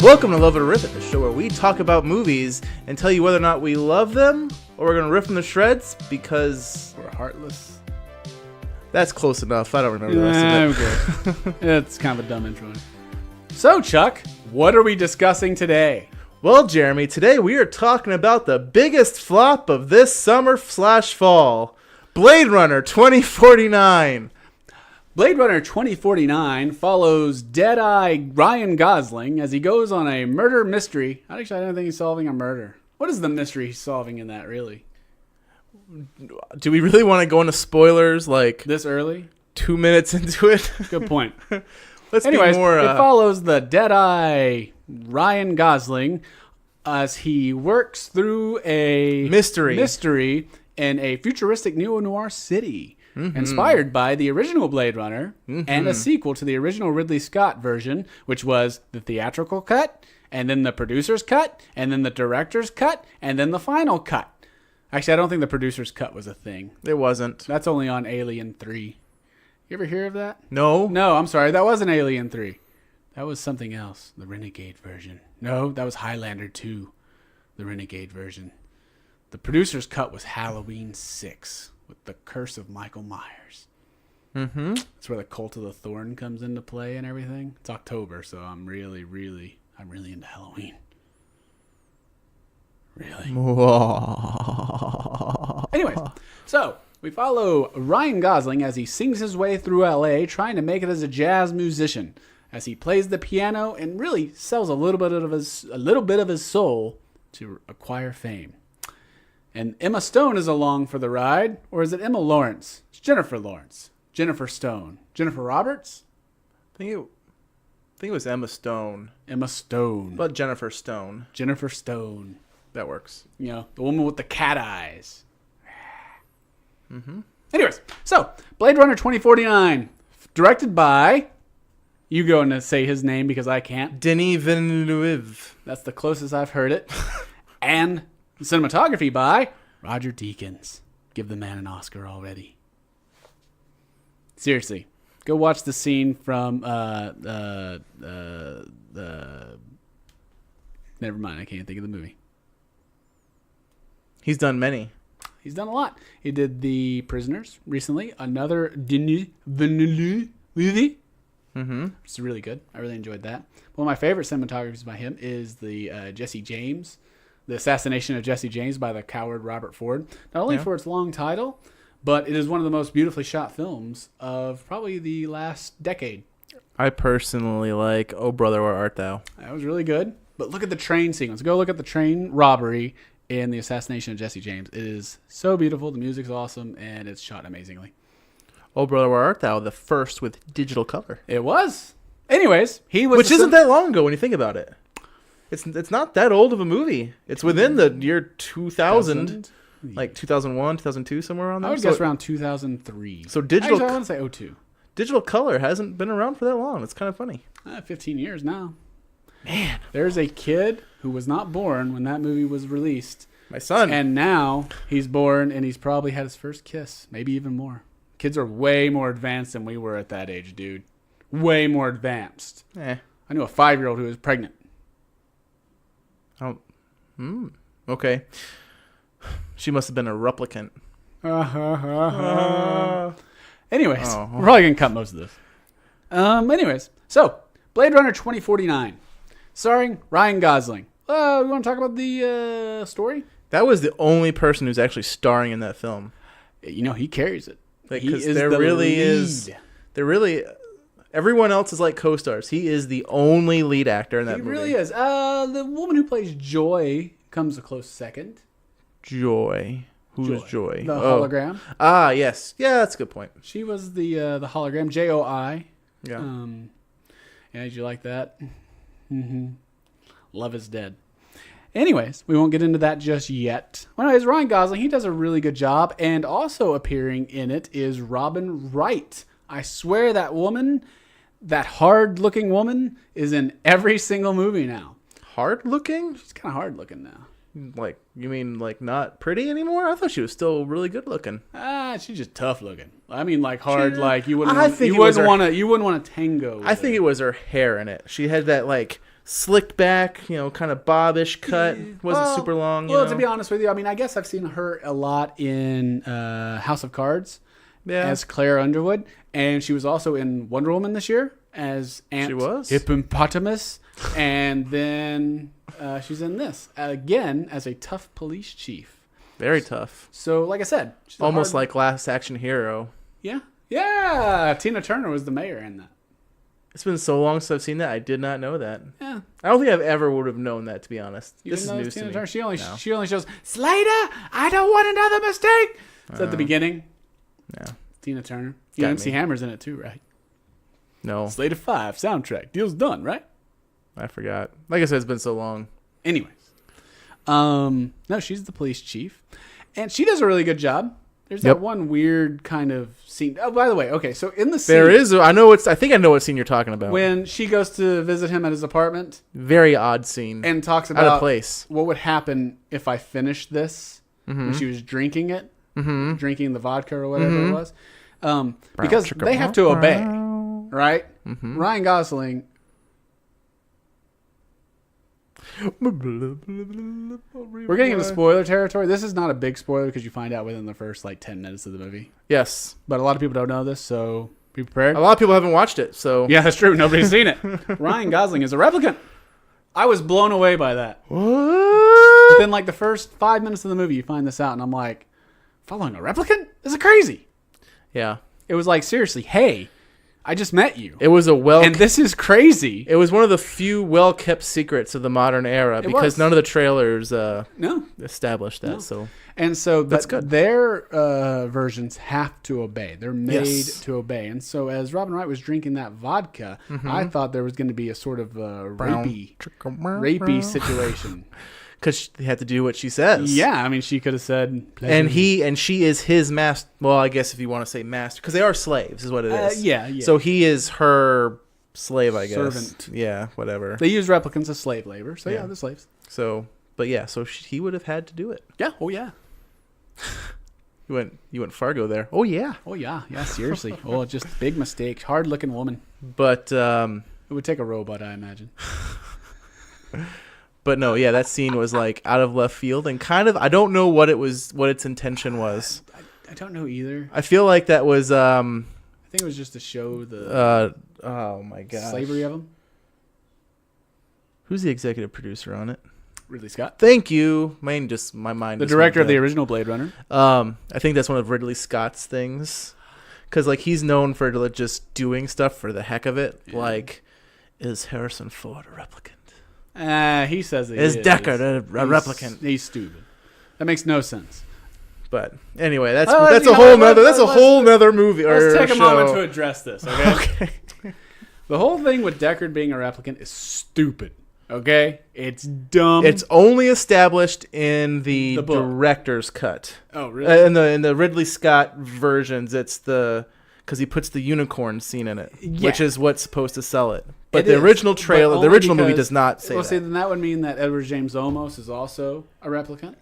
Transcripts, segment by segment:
Welcome to Love It or Rip It, the show where we talk about movies and tell you whether or not we love them or we're going to rip them to shreds because we're heartless. That's close enough. I don't remember the rest of it. It's kind of a dumb intro. So, Chuck, what are we discussing today? Well, Jeremy, today we are talking about the biggest flop of this summer/fall, Blade Runner 2049. Blade Runner 2049 follows dead-eye Ryan Gosling as he goes on a murder mystery. Actually, I don't think he's solving a murder. What is the mystery he's solving in that, really? Do we really want to go into spoilers like this early? 2 minutes into it? Good point. Anyways, it follows the dead-eye Ryan Gosling as he works through a mystery in a futuristic neo-noir city. Mm-hmm. Inspired by the original Blade Runner and a sequel to the original Ridley Scott version, which was the theatrical cut, and then the producer's cut, and then the director's cut, and then the final cut. Actually, I don't think the producer's cut was a thing. It wasn't. That's only on Alien 3. You ever hear of that? No. No, I'm sorry. That wasn't Alien 3. That was something else. The Renegade version. No, that was Highlander 2. The Renegade version. The producer's cut was Halloween 6. With the Curse of Michael Myers. Mm-hmm. That's where the Cult of the Thorn comes into play and everything. It's October, so I'm really into Halloween. Really. Anyways, so we follow Ryan Gosling as he sings his way through LA, trying to make it as a jazz musician, as he plays the piano and really sells a little bit of his soul to acquire fame. And Emma Stone is along for the ride, or is it Emma Lawrence? It's Jennifer Lawrence. Jennifer Stone. Jennifer Roberts? I think it was Emma Stone. Emma Stone. But Jennifer Stone. Jennifer Stone. That works. You know, the woman with the cat eyes. Mm-hmm. Anyways, so Blade Runner 2049, directed by, you go and say his name because I can't. Denis Villeneuve. That's the closest I've heard it. And cinematography by Roger Deakins. Give the man an Oscar already. Seriously, go watch the scene from never mind, I can't think of the movie. He's done many. He's done a lot. He did The Prisoners recently. Another Denis Villeneuve movie. Mm-hmm. Which is really good. I really enjoyed that. One of my favorite cinematographies by him is the The Assassination of Jesse James by the coward Robert Ford. Not only for its long title, but it is one of the most beautifully shot films of probably the last decade. I personally like Oh Brother, Where Art Thou? That was really good. But look at the train sequence. Go look at the train robbery in The Assassination of Jesse James. It is so beautiful. The music's awesome, and it's shot amazingly. Oh Brother, Where Art Thou? The first with digital color. It was. Anyways, he was... Which isn't that long ago when you think about it. It's not that old of a movie. It's within the year 2000, like 2001, 2002, somewhere around there. I would guess around 2003. So digital... Actually, I want to say 2002. Digital color hasn't been around for that long. It's kind of funny. 15 years now. Man. There's a kid who was not born when that movie was released. My son. And now he's born and he's probably had his first kiss. Maybe even more. Kids are way more advanced than we were at that age, dude. Way more advanced. I knew a 5-year-old who was pregnant. Oh, okay. She must have been a replicant. Anyways, we're probably going to cut most of this. Anyways, so Blade Runner 2049, starring Ryan Gosling. We want to talk about the story? That was the only person who's actually starring in that film. You know, he carries it. Like, he is there the really lead. is. There really... Everyone else is like co-stars. He is the only lead actor in that movie. He really is. The woman who plays Joy comes a close second. Joy. Who's Joy? The hologram. Ah, yes. Yeah, that's a good point. She was the hologram. J-O-I. Yeah. Yeah, did you like that? Mm-hmm. Love is dead. Anyways, we won't get into that just yet. Anyways, Ryan Gosling, he does a really good job. And also appearing in it is Robin Wright. I swear that woman... That hard-looking woman is in every single movie now. Hard-looking? She's kind of hard-looking now. Like, you mean like not pretty anymore? I thought she was still really good-looking. She's just tough-looking. I mean, like hard, like you wouldn't want to tango. I think it was her hair in it. She had that like slicked back, kind of bobbish cut. Wasn't super long. Well, to be honest with you, I mean, I guess I've seen her a lot in House of Cards as Claire Underwood, and she was also in Wonder Woman this year as Aunt Hippopotamus, and then she's in this again as a tough police chief. Very tough. So, like I said, she's almost like Last Action Hero. Yeah. Tina Turner was the mayor in that. It's been so long since I've seen that. I did not know that. Yeah. I don't think I've ever would have known that, to be honest. This is news to me. Turner. She only shows, Slater, I don't want another mistake. It's at the beginning. Yeah. Tina Turner. MC Hammer's in it too, right? No. Slater 5 soundtrack. Deal's done, right? I forgot. Like I said, it's been so long. Anyways. No, she's the police chief. And she does a really good job. There's that one weird kind of scene. Oh, by the way, okay, so in the scene... There is... I think I know what scene you're talking about. When she goes to visit him at his apartment. Very odd scene. And talks about... Out of place. What would happen if I finished this when she was drinking it. Mm-hmm. Drinking the vodka or whatever it was. Because they have to obey, right? Mm-hmm. Ryan Gosling... We're getting into spoiler territory. This is not a big spoiler because you find out within the first 10 minutes of the movie. Yes. But a lot of people don't know this, so be prepared. A lot of people haven't watched it, so... Yeah, that's true. Nobody's seen it. Ryan Gosling is a replicant. I was blown away by that. What? Within the first 5 minutes of the movie, you find this out, and I'm like, following a replicant? This is crazy. Yeah. It was seriously, hey... I just met you. It was and this is crazy. It was one of the few well-kept secrets of the modern era because none of the trailers established that. No. So that's good. Their versions have to obey. They're made to obey. And so as Robin Wright was drinking that vodka, I thought there was going to be a sort of rapey situation. Because he had to do what she says. Yeah, I mean, she could have said... And she is his master. Well, I guess if you want to say master. Because they are slaves, is what it is. Yeah. So he is her slave, I guess. Servant. Yeah, whatever. They use replicants as slave labor. So, they're slaves. So he would have had to do it. Yeah. Oh, yeah. You went Fargo there. Oh, yeah. Oh, yeah. Yeah, seriously. Just big mistake. Hard-looking woman. But... it would take a robot, I imagine. But no, yeah, that scene was out of left field and kind of, I don't know what its intention was. I don't know either. I feel like that was, I think it was just to show the, oh my god, slavery of them. Who's the executive producer on it? Ridley Scott. Thank you. My mind. The director of the original Blade Runner. I think that's one of Ridley Scott's things. Because, he's known for just doing stuff for the heck of it. Yeah. Is Harrison Ford a replicant? He says it is. Deckard a replicant? He's stupid. That makes no sense. But anyway, that's a whole nother movie. Let's take a moment to address this. Okay. The whole thing with Deckard being a replicant is stupid. Okay, it's dumb. It's only established in the director's cut. Oh, really? In the Ridley Scott versions, it's because he puts the unicorn scene in it, which is what's supposed to sell it. But the original trailer, the original movie does not say that. Well, see, then that would mean that Edward James Olmos is also a replicant,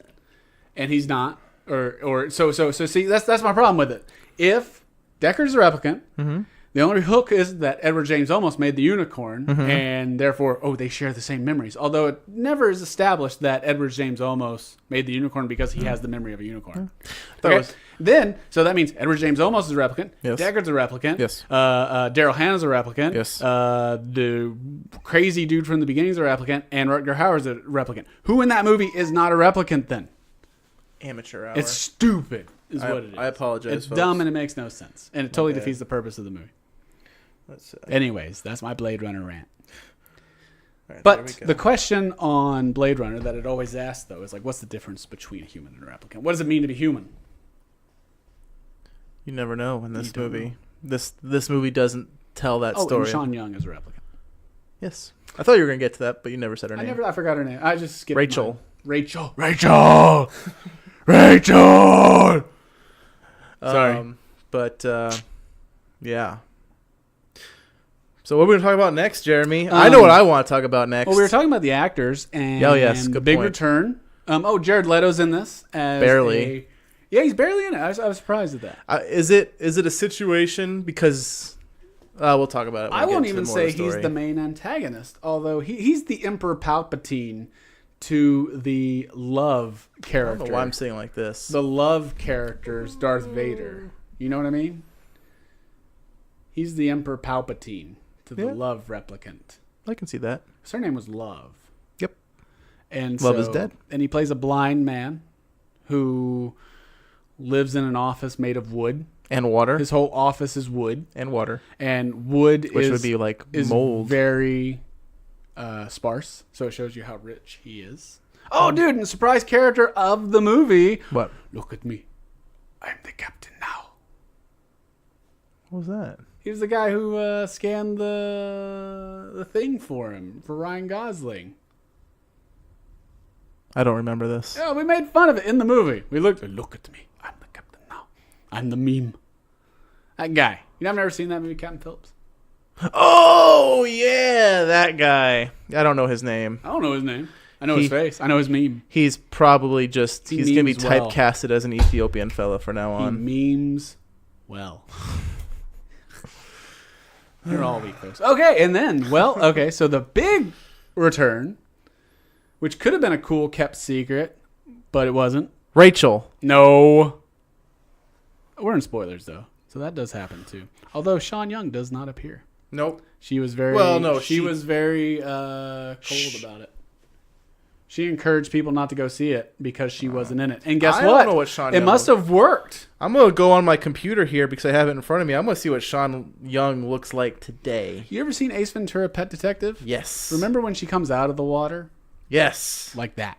and he's not. So see, that's my problem with it. If Deckard's a replicant, the only hook is that Edward James Olmos made the unicorn, and therefore, they share the same memories. Although it never is established that Edward James Olmos made the unicorn because he has the memory of a unicorn. Okay? So that means Edward James Olmos is a replicant. Yes. Deckard's a replicant. Yes. Daryl Hannah's a replicant. Yes. The crazy dude from the beginning is a replicant, and Rutger Hauer's a replicant. Who in that movie is not a replicant then? Amateur hour. It's stupid, is what it is. I apologize. It's dumb and it makes no sense, and it totally defeats the purpose of the movie. Anyways, that's my Blade Runner rant. Right, but the question on Blade Runner that it always asks, though, is what's the difference between a human and a replicant? What does it mean to be human? You never know in this movie. This movie doesn't tell that story. And Sean Young is a replicant. Yes. I thought you were going to get to that, but you never said her name. I forgot her name. I just skipped Rachel. Rachel. Sorry. But, yeah. So what are we going to talk about next, Jeremy? I know what I want to talk about next. Well, we were talking about the actors and, the big return. Jared Leto's in this. Barely. Yeah, he's barely in it. I was surprised at that. Is it a situation because We'll talk about it. When I we won't get even to more of say he's the main antagonist, although he's the Emperor Palpatine to the love character. I don't know why I'm saying like this. The love character's Darth Vader. You know what I mean? He's the Emperor Palpatine to the love replicant. I can see that. His surname was Love. Yep. And Love is dead. And he plays a blind man who lives in an office made of wood. And water. His whole office is wood. And water. And wood Which would be like mold. Very sparse. So it shows you how rich he is. Oh, dude, and the surprise character of the movie. What? Look at me. I'm the captain now. What was that? He was the guy who scanned the thing for him, for Ryan Gosling. I don't remember this. Yeah, we made fun of it in the movie. We look at me. I'm the captain now. I'm the meme. That guy. I've never seen that movie, Captain Phillips? Oh, yeah, that guy. I don't know his name. I don't know his name. I know his face. I know his meme. He's probably just, he's going to be well. typecasted as an Ethiopian fella from now on. He memes well. You're all weak, folks. Okay, and then, so the big return, which could have been a cool kept secret, but it wasn't. Rachel. No. We're in spoilers, though, so that does happen, too. Although Sean Young does not appear. Nope. She was very... Well, no, she was very cold about it. She encouraged people not to go see it because she wasn't in it. And guess what? I don't know what Sean Young must have worked. I'm going to go on my computer here because I have it in front of me. I'm going to see what Sean Young looks like today. You ever seen Ace Ventura: Pet Detective? Yes. Remember when she comes out of the water? Yes. Like that.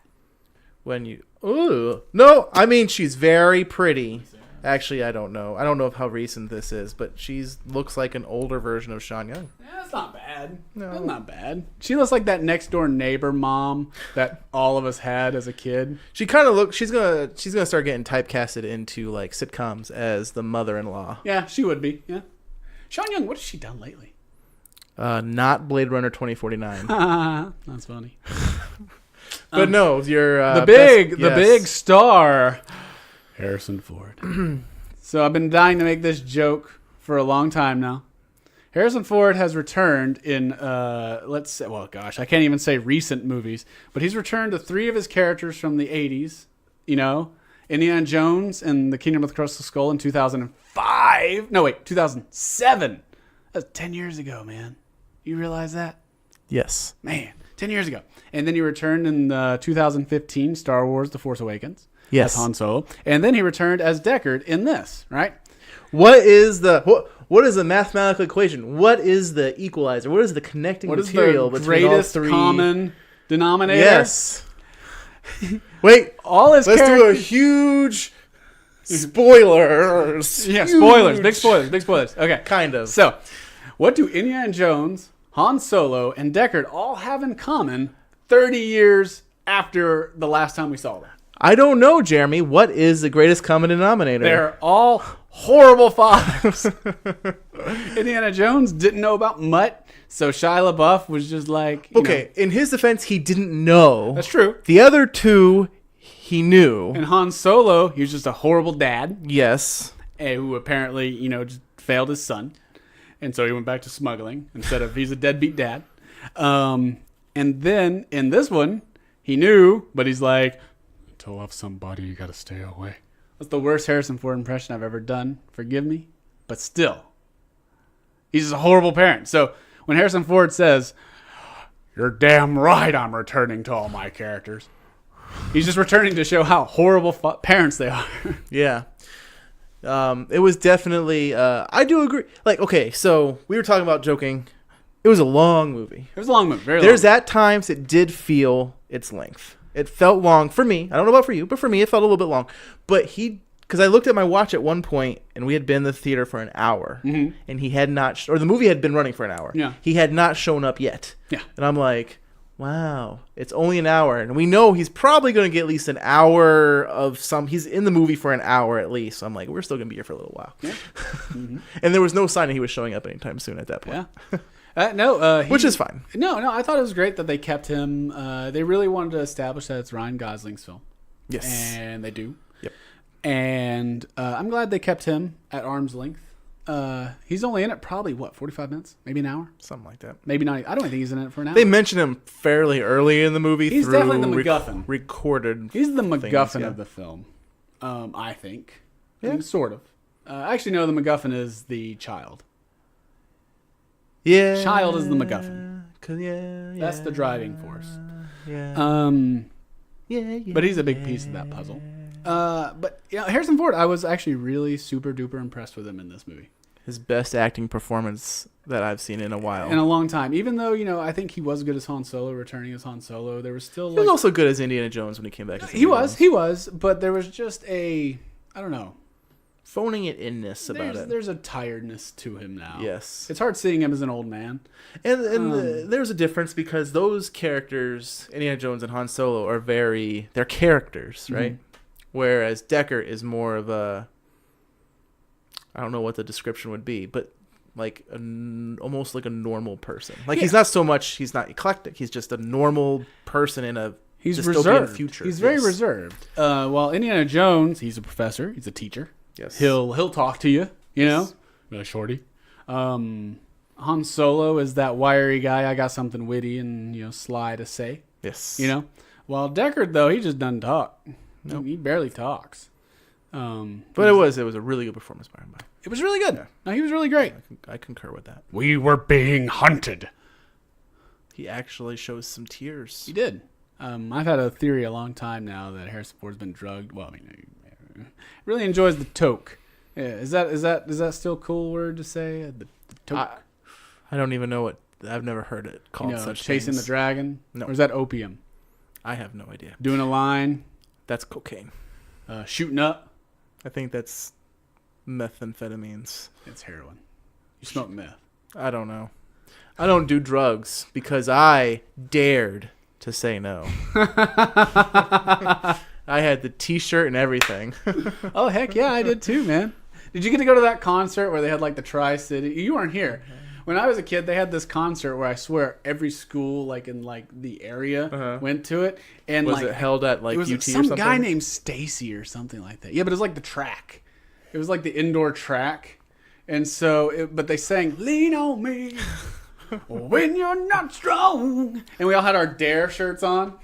When you... Ooh. No, I mean, she's very pretty. Actually, I don't know. I don't know how recent this is, but she's looks like an older version of Sean Young. Yeah, that's not bad. No. That's not bad. She looks like that next door neighbor mom that all of us had as a kid. She kind of looks. She's gonna start getting typecasted into like sitcoms as the mother-in-law. Yeah, she would be. Yeah. Sean Young, what has she done lately? Not Blade Runner 2049. That's funny. But no, you're the big star. Harrison Ford. So I've been dying to make this joke for a long time now. Harrison Ford has returned in, I can't even say recent movies, but he's returned to 3 of his characters from the 80s. You know, Indiana Jones and the Kingdom of the Crystal Skull in 2005. No, wait, 2007. That's 10 years ago, man. You realize that? Yes. Man, 10 years ago. And then he returned in 2015, Star Wars: The Force Awakens. Yes. As Han Solo. And then he returned as Deckard in this, right? What is the mathematical equation? What is the equalizer? What is the connecting material between all 3? What is the greatest common denominator? Yes. Wait. Let's do a huge spoilers. Yeah, spoilers. Big spoilers. Okay. Kind of. So, what do Indiana Jones, Han Solo, and Deckard all have in common 30 years after the last time we saw them? I don't know, Jeremy. What is the greatest common denominator? They're all horrible fathers. Indiana Jones didn't know about Mutt, so Shia LaBeouf was just like... in his defense, he didn't know. That's true. The other 2, he knew. And Han Solo, he was just a horrible dad. Yes. Who apparently, just failed his son. And so he went back to smuggling instead of he's a deadbeat dad. And then in this one, he knew, but he's like... To love somebody, you gotta stay away. That's the worst Harrison Ford impression I've ever done. Forgive me. But still, he's just a horrible parent. So when Harrison Ford says, "You're damn right I'm returning to all my characters," he's just returning to show how horrible parents they are. Yeah. It was definitely, I do agree. Like, okay, so we were talking about joking. It was a long movie. It was a long movie. Very long. There's at times it did feel its length. It felt long for me. I don't know about for you, but for me, it felt a little bit long. But because I looked at my watch at one point, and we had been in the theater for an hour, and he had not, or the movie had been running for an hour. Yeah. He had not shown up yet. Yeah. And I'm like, wow, it's only an hour. And we know he's probably going to get at least an hour he's in the movie for an hour at least. So I'm like, we're still going to be here for a little while. Yeah. And there was no sign that he was showing up anytime soon at that point. Yeah. Which is fine. No, I thought it was great that they kept him. They really wanted to establish that it's Ryan Gosling's film. Yes. And they do. Yep. And I'm glad they kept him at arm's length. He's only in it probably, 45 minutes? Maybe an hour? Something like that. Maybe not. I don't think he's in it for an hour. They mention him fairly early in the movie. He's through definitely the MacGuffin. Recorded. He's the MacGuffin things, of the film, I think. Yeah. Sort of. Actually, no, the MacGuffin is the child. Yeah. Child is the MacGuffin. Yeah. That's the driving force. Yeah. But he's a big piece of that puzzle. But Harrison Ford, I was actually really super duper impressed with him in this movie. His best acting performance that I've seen in a while. In a long time. Even though, I think he was good as Han Solo, returning as Han Solo. There was still He was also good as Indiana Jones when he came back. He was, but there was just I don't know. Phoning it inness about it. There's a tiredness to him now. Yes. It's hard seeing him as an old man. And there's a difference because those characters, Indiana Jones and Han Solo, they're characters, right? Mm-hmm. Whereas Decker is more of a, I don't know what the description would be, but like almost like a normal person. Like he's not eclectic. He's just a normal person in a dystopian reserved. future. He's very reserved. While Indiana Jones, he's a professor. He's a teacher. Yes. He'll talk to you, Yes. Shorty. Han Solo is that wiry guy. I got something witty and, sly to say. Yes. While Deckard, though, he just doesn't talk. Nope. He barely talks. But it was a really good performance by him. It was really good. Yeah. No, he was really great. I concur with that. We were being hunted. He actually shows some tears. He did. I've had a theory a long time now that Harrison Ford's been drugged. Well, really enjoys the toke. Yeah, is that still a cool word to say? The toke. I don't even know I've never heard it called such chasing things. the dragon. No. Or is that opium? I have no idea. Doing a line. That's cocaine. Shooting up. I think that's methamphetamines. It's heroin. You smoke meth. I don't know. I don't do drugs because I dared to say no. I had the T-shirt and everything. Oh, heck yeah, I did too, man. Did you get to go to that concert where they had like the Tri-City? You weren't here. When I was a kid, they had this concert where I swear every school like in like the area went to it. And was it held at like UT or something? It was some guy named Stacy or something like that. Yeah, but it was like the track. It was like the indoor track. And so, but they sang, "Lean on me when you're not strong." And we all had our Dare shirts on.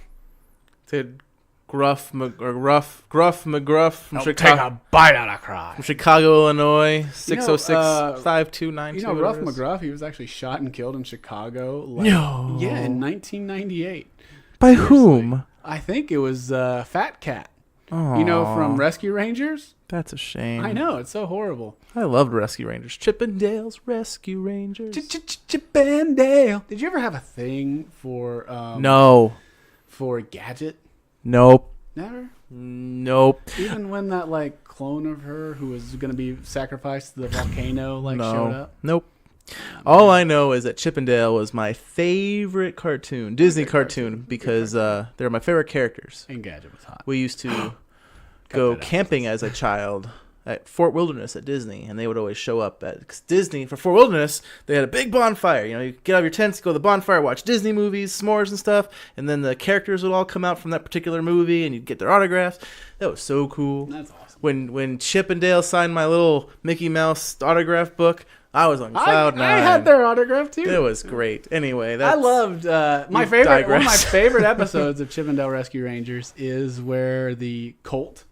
Did Gruff McGruff from Chicago. Take a bite out of cry. From Chicago, Illinois, 606-5292. Ruff McGruff, he was actually shot and killed in Chicago. No. Yeah, in 1998. By whom? I think it was Fat Cat. Aww. From Rescue Rangers? That's a shame. I know, it's so horrible. I loved Rescue Rangers. Chippendale's Rescue Rangers. Chippendale. Did you ever have a thing for... No. For Gadget? Nope. Never? Nope. Even when that like clone of her who was going to be sacrificed to the volcano showed up? Nope. All I know is that Chippendale was my favorite cartoon, Disney cartoon, because they're my favorite characters. And Gadget was hot. We used to go camping as a child at Fort Wilderness at Disney, and they would always show up at Disney for Fort Wilderness. They had a big bonfire. You get out of your tents, go to the bonfire, watch Disney movies, s'mores and stuff, and then the characters would all come out from that particular movie, and you'd get their autographs. That was so cool. That's awesome. When Chip and Dale signed my little Mickey Mouse autograph book, I was on cloud nine. I had their autograph too. It was great. Anyway, I loved my favorite. One of my favorite episodes of Chip and Dale Rescue Rangers is where the Colt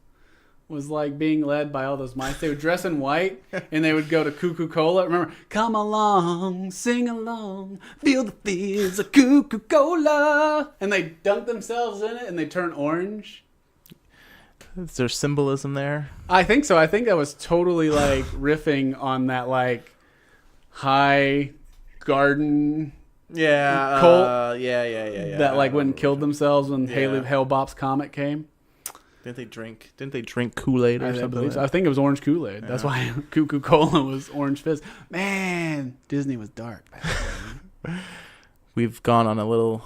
was like being led by all those mice. They would dress in white and they would go to Cuckoo Cola. Remember, come along, sing along, feel the fizz of Cuckoo Cola, and they dunk themselves in it and they turn orange. Is there symbolism there? I think so. I think that was totally like riffing on that like high garden Colt. Yeah. That like went and killed themselves when Hale Bop's comet came. Didn't they drink Kool-Aid or something? I think it was orange Kool-Aid. Yeah. That's why Cuckoo Cola was orange fizz. Man, Disney was dark back then. We've gone on a little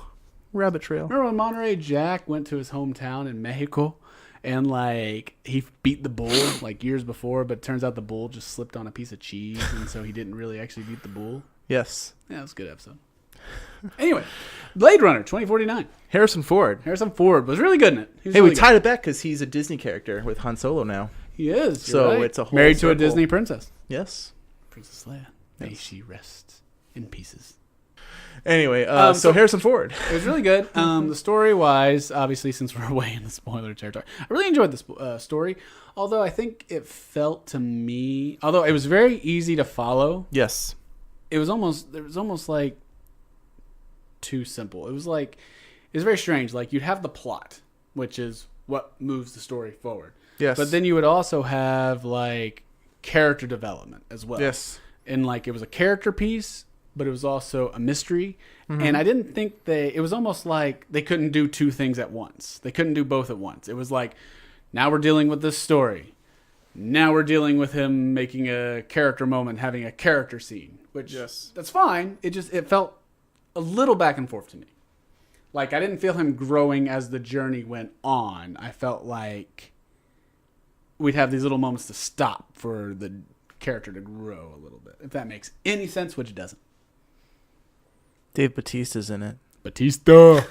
rabbit trail. Remember when Monterey Jack went to his hometown in Mexico and like he beat the bull like years before, but it turns out the bull just slipped on a piece of cheese and so he didn't really actually beat the bull? Yes. Yeah, that was a good episode. Anyway, Blade Runner 2049. Harrison Ford was really good in it. We tied it back because he's a Disney character with Han Solo now. He is. So right. it's a whole married circle. To a Disney princess. Yes. Princess Leia. May she rest in pieces. Anyway, so Harrison Ford. It was really good. The story-wise, obviously, since we're way in the spoiler territory, I really enjoyed the story. Although I think it felt to me, although it was very easy to follow. Yes. It was almost like too simple. It was very strange. Like you'd have the plot, which is what moves the story forward. Yes. But then you would also have like character development as well. Yes. And like it was a character piece, but it was also a mystery. Mm-hmm. And I didn't think it was almost like they couldn't do two things at once. They couldn't do both at once. It was like, now we're dealing with this story. Now we're dealing with him making a character moment, having a character scene, which that's fine. It felt a little back and forth to me. Like I didn't feel him growing as the journey went on. I felt like we'd have these little moments to stop for the character to grow a little bit. If that makes any sense, which it doesn't. Dave Bautista's in it. Batista.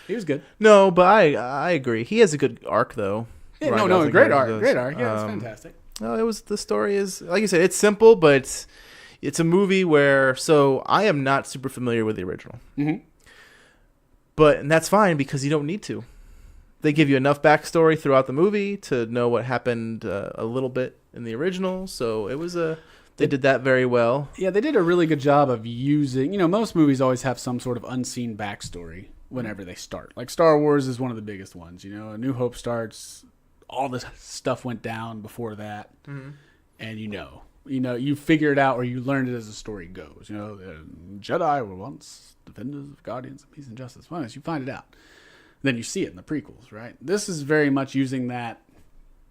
He was good. No, but I agree. He has a good arc though. Yeah, great arc. Great arc. Yeah, it's fantastic. No, the story is, like you said, it's simple, but it's a movie where, so I am not super familiar with the original. Mm-hmm. And that's fine because you don't need to. They give you enough backstory throughout the movie to know what happened a little bit in the original. So it was they did that very well. Yeah, they did a really good job of using, most movies always have some sort of unseen backstory whenever they start. Like Star Wars is one of the biggest ones. A New Hope starts, all this stuff went down before that. Mm-hmm. And you figure it out or you learn it as the story goes. The Jedi were once defenders of guardians of peace and justice. Once you find it out, then you see it in the prequels, right? This is very much using that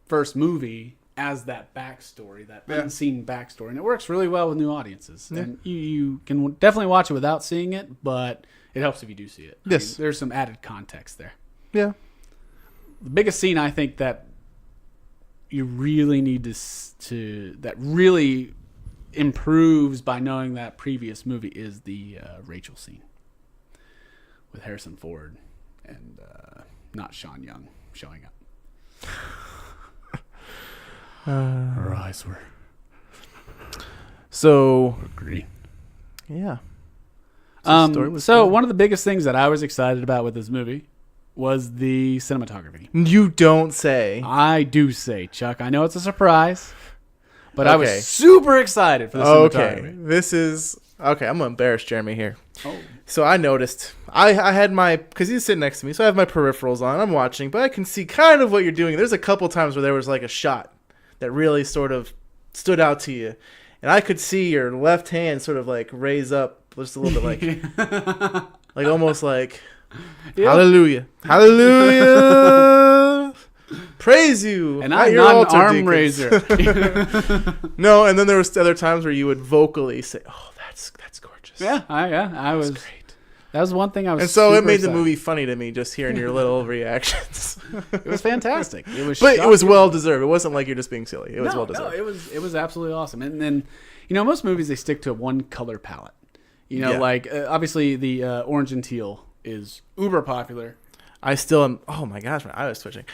first movie as that backstory, that unseen backstory, and it works really well with new audiences. Yeah. And you can definitely watch it without seeing it, but it helps if you do see it. Yes, there's some added context there. Yeah, the biggest scene I think that you really need to that really improves by knowing that previous movie is the Rachel scene with Harrison Ford and not Sean Young showing up. Her eyes were so green. Yeah. So one of the biggest things that I was excited about with this movie was the cinematography. You don't say. I do say, Chuck. I know it's a surprise, but I was super excited for the cinematography. I'm gonna embarrass Jeremy here. Oh. So I noticed I had because he's sitting next to me, so I have my peripherals on. I'm watching, but I can see kind of what you're doing. There's a couple times where there was like a shot that really sort of stood out to you, and I could see your left hand sort of like raise up just a little bit, like almost like hallelujah, hallelujah. Praise you. And I'm not an arm raiser. No, and then there was other times where you would vocally say, "Oh, that's gorgeous." Yeah, I was great. That was one thing I was. And so it made the movie funny to me just hearing your little reactions. It was fantastic. It was, but it was well deserved. It wasn't like you're just being silly. It was well deserved. No, it was absolutely awesome. And then, most movies they stick to one color palette. Like obviously the orange and teal is uber popular. I still am. Oh my gosh, my eye was twitching.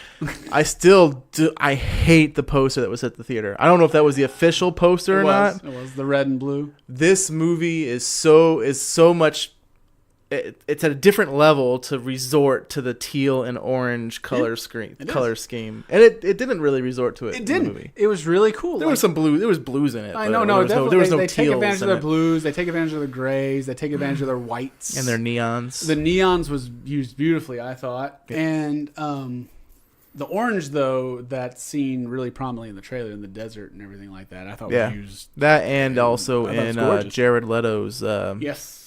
I still do. I hate the poster that was at the theater. I don't know if that was the official poster or not. It was the red and blue. This movie is so much. It's at a different level to resort to the teal and orange color scheme, and it didn't really resort to it. It didn't. In the movie. It was really cool. There was some blue. There was blues in it. I know. No, definitely. There was no they take advantage of their it. blues. They take advantage of their grays. They take advantage of their whites and their neons. The neons was used beautifully, I thought, and the orange though that seen really prominently in the trailer in the desert and everything like that. I thought was used that, and also in Jared Leto's. Yes.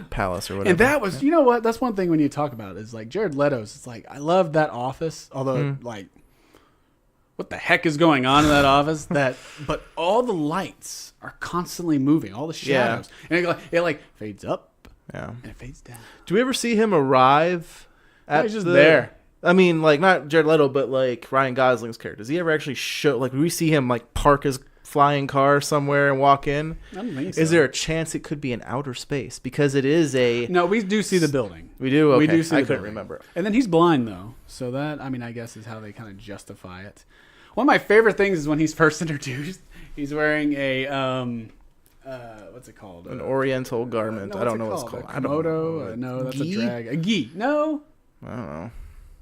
Palace or whatever. And that was, what? That's one thing when you talk about it is like Jared Leto's. It's like I love that office, although like, what the heck is going on in that office? But all the lights are constantly moving, all the shadows, and it fades up, and it fades down. Do we ever see him arrive? He's just there. I mean, like not Jared Leto, but like Ryan Gosling's character. Does he ever actually show? Like, do we see him like park his flying car somewhere and walk in? I don't think so. Is there a chance it could be in outer space? Because it is No, we do see the building. We do? Okay. We do see I couldn't remember. And then he's blind, though. So that, I guess is how they kind of justify it. One of my favorite things is when he's first introduced, he's wearing a what's it called? An oriental garment. I don't know what it's called. A komodo? No, that's gi? a drag. A gi. No. I don't know.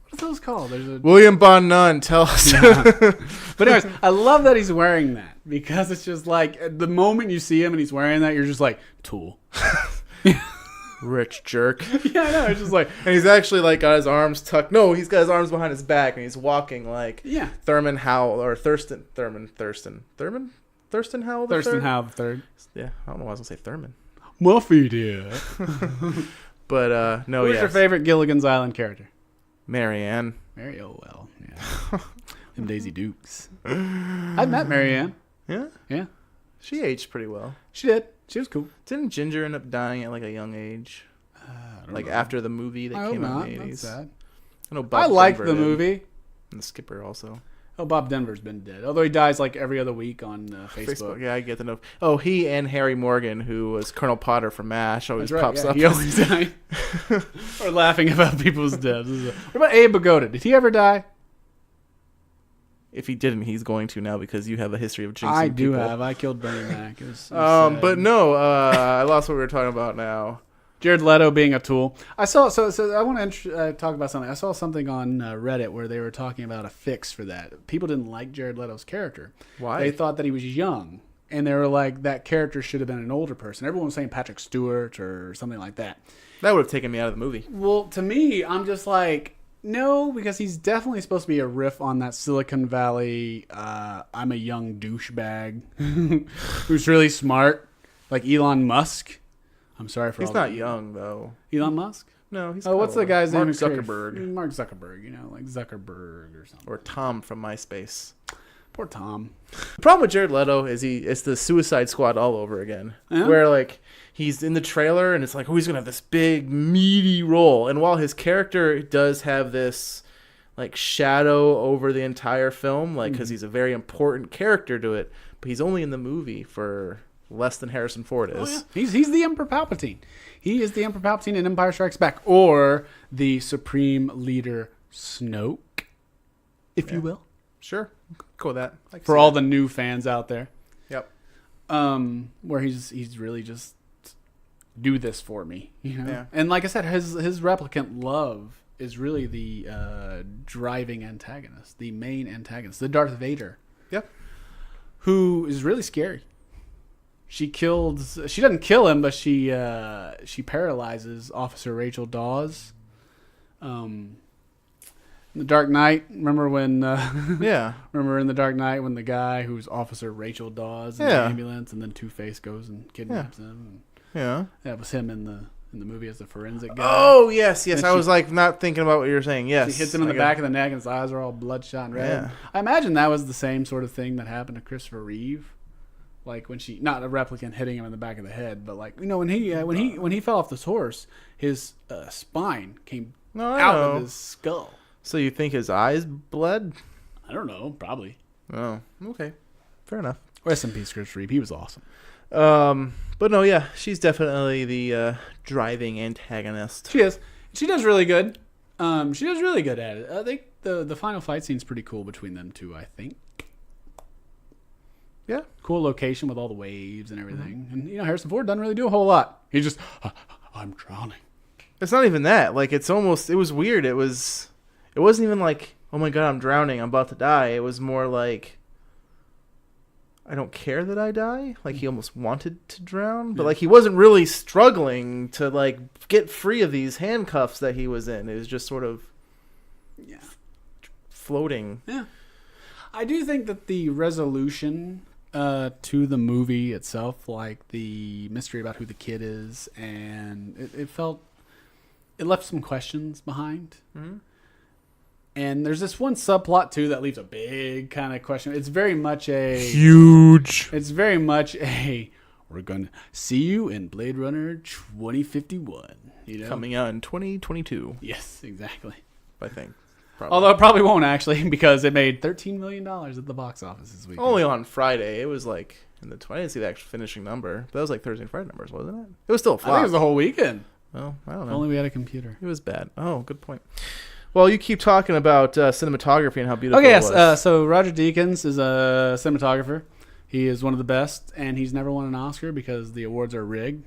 What are those called? There's a William Bon Nunn, tell us. Yeah. But anyways, I love that he's wearing that because it's just like the moment you see him and he's wearing that, you're just like, tool. Rich jerk. Yeah, I know. It's just like, and he's actually like got his arms tucked. No, he's got his arms behind his back and he's walking like Thurman Howell or Thurston Howell the Thurston third? Howell the third. Yeah, I don't know why I was gonna say Thurman. Muffy dear. But no, Who's your favorite Gilligan's Island character? Marianne. Well, yeah. Them Daisy Dukes. I met Marianne. Yeah? Yeah. She aged pretty well. She did. She was cool. Didn't Ginger end up dying at like a young age? Like know. After the movie that came out in the 80s? That's sad. I know Bob like Denver the movie. And the Skipper also. Oh, Bob Denver's been dead. Although he dies like every other week on Facebook. Yeah, I get the note. Oh, he and Harry Morgan, who was Colonel Potter from MASH, always pops up. He always died. Or laughing about people's deaths. What about Abe Vigoda? Did he ever die? If he didn't, he's going to now because you have a history of jinxing people. I do have. I killed Bernie Mac. It was but no, I lost what we were talking about now. Jared Leto being a tool. I saw. So I want to talk about something. I saw something on Reddit where they were talking about a fix for that. People didn't like Jared Leto's character. Why? They thought that he was young, and they were like, that character should have been an older person. Everyone was saying Patrick Stewart or something like that. That would have taken me out of the movie. Well, to me, I'm just like, no, because he's definitely supposed to be a riff on that Silicon Valley. I'm a young douchebag who's really smart, like Elon Musk. I'm sorry for he's not young, though. Elon Musk? No, he's what's the guy's name? Mark Zuckerberg. Mark Zuckerberg, like Zuckerberg or something. Or Tom from MySpace. Poor Tom. The problem with Jared Leto is it's the Suicide Squad all over again. Yeah. Where, like, he's in the trailer and it's like, oh, he's going to have this big, meaty role. And while his character does have this, like, shadow over the entire film, like, because he's a very important character to it, but he's only in the movie for less than Harrison Ford is. Oh, yeah. He's the Emperor Palpatine. He is the Emperor Palpatine in Empire Strikes Back, or the Supreme Leader Snoke, if you will. Sure, cool with that. For all the new fans out there. Yep. Where he's really just do this for me, Yeah. And like I said, his replicant love is really the driving antagonist, the main antagonist, the Darth Vader. Yep. Who is really scary. She doesn't kill him, but she paralyzes Officer Rachel Dawes. In The Dark Knight, remember when remember in The Dark Knight when the guy who's Officer Rachel Dawes in the ambulance, and then Two-Face goes and kidnaps him. That was him in the movie as the forensic guy. Oh, yes. I was like not thinking about what you were saying. Yes. She hits him in the back of the neck and his eyes are all bloodshot and red. Yeah. I imagine that was the same sort of thing that happened to Christopher Reeve. Like when not a replicant hitting him in the back of the head, but like when he fell off this horse, his spine came out of his skull. So you think his eyes bled? I don't know, probably. Oh, okay, fair enough. Rest in peace, Chris Reeve. He was awesome. But no, yeah, she's definitely the driving antagonist. She is. She does really good. She does really good at it. I think the final fight scene's pretty cool between them two. I think. Yeah. Cool location with all the waves and everything. Mm-hmm. And, Harrison Ford doesn't really do a whole lot. He's just, I'm drowning. It's not even that. Like, it was weird. It wasn't even like, oh my God, I'm drowning. I'm about to die. It was more like, I don't care that I die. Like, he almost wanted to drown. But, like, he wasn't really struggling to, like, get free of these handcuffs that he was in. It was just sort of floating. Yeah. I do think that the resolution to the movie itself, like the mystery about who the kid is, and it left some questions behind. Mm-hmm. And there's this one subplot too that leaves a big kind of question. It's very much huge. It's very much we're gonna see you in Blade Runner 2051. Coming out in 2022. Yes, exactly. I think. Probably. Although it probably won't actually, because it made $13 million at the box office this week. Only on Friday. It was like in the I didn't see the actual finishing number. But that was like Thursday and Friday numbers, wasn't it? It was still a flop. I think it was the whole weekend. Well, I don't know. If only we had a computer. It was bad. Oh, good point. Well, you keep talking about cinematography and how beautiful it was. So Roger Deakins is a cinematographer He is one of the best, and he's never won an Oscar because the awards are rigged.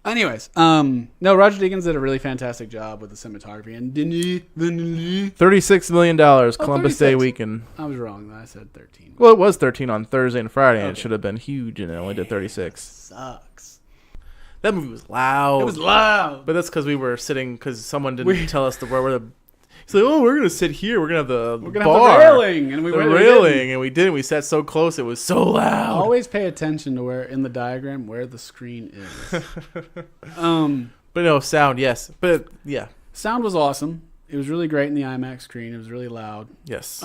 Anyways, no, Roger Deakins did a really fantastic job with the cinematography. And $36 million, Columbus Day weekend. I was wrong. I said 13. Well, it was 13 on Thursday and Friday, and it should have been huge, and it only did 36. Sucks. That movie was loud. It was loud. But that's because we were sitting, because someone didn't tell us where the... He's like, oh, we're going to sit here. We're going to have the bar. Have the railing. And we didn't. We sat so close. It was so loud. Always pay attention to where, in the diagram, where the screen is. But no, sound, yes. But, yeah. Sound was awesome. It was really great in the IMAX screen. It was really loud. Yes.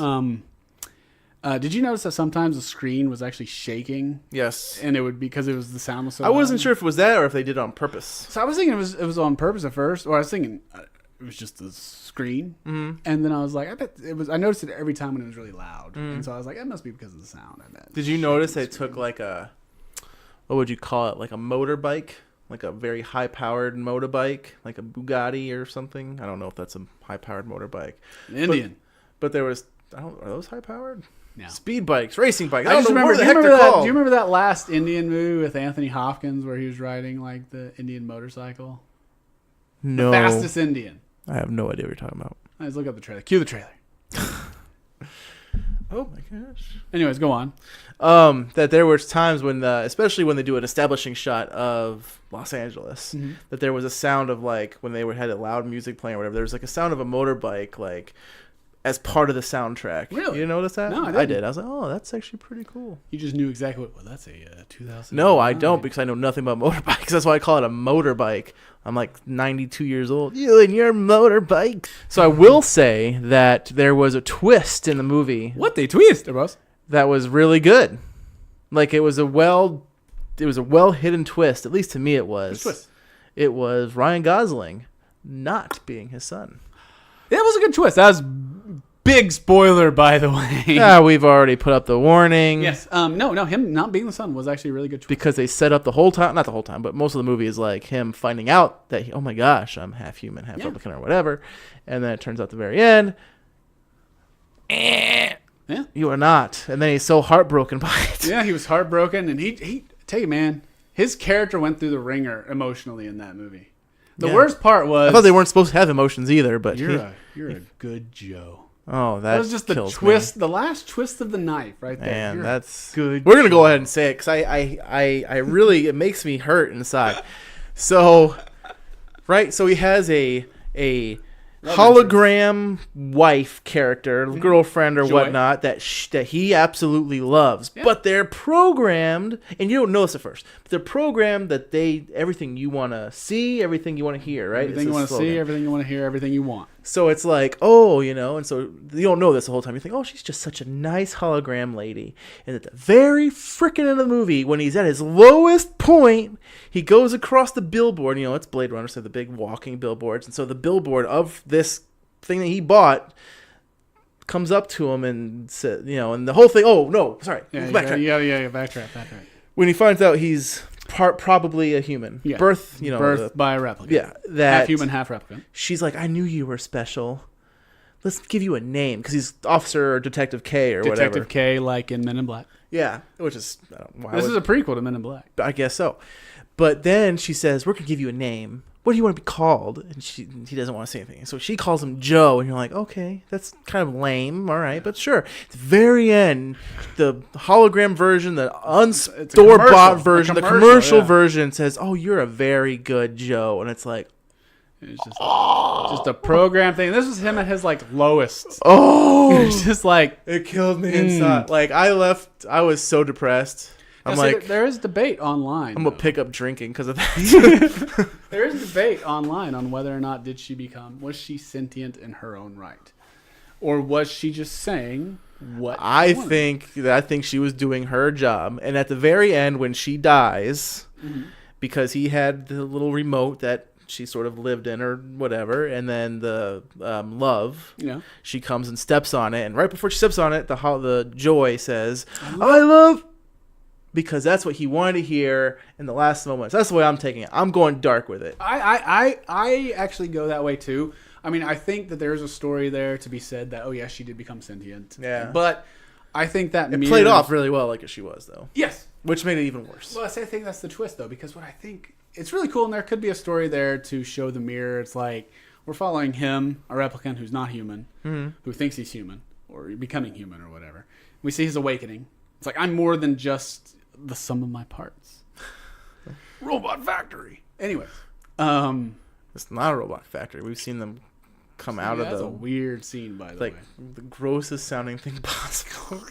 Did you notice that sometimes the screen was actually shaking? Yes. And it would, because it was the sound was so I wasn't loud. sure if it was that or if they did it on purpose. So I was thinking it was on purpose at first. Or I was thinking... it was just the screen, and then I was like, I bet it was. I noticed it every time when it was really loud, and so I was like, it must be because of the sound. I bet. Did you notice they took like a, what would you call it, like a motorbike, like a very high-powered motorbike, like a Bugatti or something? I don't know if that's a high-powered motorbike. An Indian, but there was. Are those high-powered? No. Speed bikes, racing bikes. I just remember. Do you remember that last Indian movie with Anthony Hopkins where he was riding like the Indian motorcycle? No. The fastest Indian. I have no idea what you're talking about. Let's look up the trailer. Cue the trailer. Oh my gosh. Anyways, go on. That there was times when, especially when they do an establishing shot of Los Angeles, that there was a sound of like when they had loud music playing or whatever. There was like a sound of a motorbike like as part of the soundtrack. Really? You notice that? No, I did. I was like, oh, that's actually pretty cool. You just knew exactly what. Well, that's a 2000. No, I don't, because I know nothing about motorbikes. That's why I call it a motorbike. I'm like 92 years old. You and your motorbike. So I will say that there was a twist in the movie. What they twist, boss? That was really good. Like it was a well hidden twist. At least to me, it was. Which twist? It was Ryan Gosling not being his son. That was a good twist. That was big spoiler, by the way. Yeah, we've already put up the warning. Yes. No, him not being the son was actually a really good twist. Because they set up the whole time, not the whole time, but most of the movie is like him finding out that, oh my gosh, I'm half human, half replicant or whatever. And then it turns out at the very end, you are not. And then he's so heartbroken by it. Yeah, he was heartbroken. And he tell you, man, his character went through the ringer emotionally in that movie. The worst part was... I thought they weren't supposed to have emotions either, but... You're a good Joe. Oh, that was just the twist, the last twist of the knife right there. Man, that's good. We're going to go ahead and say it, because I really... It makes me hurt inside. So, right? So he has a hologram wife character, girlfriend or whatnot, that he absolutely loves. Yeah. But they're programmed, and you don't know this at first, but they're programmed that everything you want to see, everything you want to hear, right? Everything you want to see, everything you want to hear, everything you want. So it's like, oh, and so you don't know this the whole time. You think, oh, she's just such a nice hologram lady. And at the very freaking end of the movie, when he's at his lowest point, he goes across the billboard. It's Blade Runner, so the big walking billboards. And so the billboard of this thing that he bought comes up to him and said, and the whole thing. Oh no, sorry. Backtrack. Backtrack. When he finds out he's probably a human, birth by a replicant. Yeah, that half human, half replicant. She's like, I knew you were special. Let's give you a name, because he's Officer or Detective K or whatever. Detective K, like in Men in Black. Yeah, which is this is a prequel to Men in Black. I guess so. But then she says, we're gonna give you a name. What do you want to be called? And he doesn't want to say anything. So she calls him Joe, and you're like, okay, that's kind of lame, all right, but sure. At the very end, the hologram version, the store-bought version, the commercial version says, oh, you're a very good Joe. And it's like, it's just a program thing. This was him at his lowest. Oh, it's just like it killed me inside. Like I was so depressed. I'm like, there is debate online. I'm gonna pick up drinking because of that. There is debate online on whether or not was she sentient in her own right, or was she just saying what? I think she was doing her job, and at the very end when she dies, because he had the little remote that she sort of lived in or whatever, and then the love, she comes and steps on it, and right before she steps on it, the Joy says, I love. Because that's what he wanted to hear in the last moments. That's the way I'm taking it. I'm going dark with it. I actually go that way too. I mean, I think that there's a story there to be said that, oh yeah, she did become sentient. Yeah. But I think that it played off really well like she was, though. Yes. Which made it even worse. Well, I think that's the twist, though, because what I think... It's really cool, and there could be a story there to show the mirror. It's like, we're following him, a replicant who's not human, who thinks he's human, or becoming human, or whatever. We see his awakening. It's like, I'm more than just the sum of my parts. Robot factory. Anyways. It's not a robot factory. We've seen them come out of the... That's a weird scene, by the way. The grossest sounding thing possible.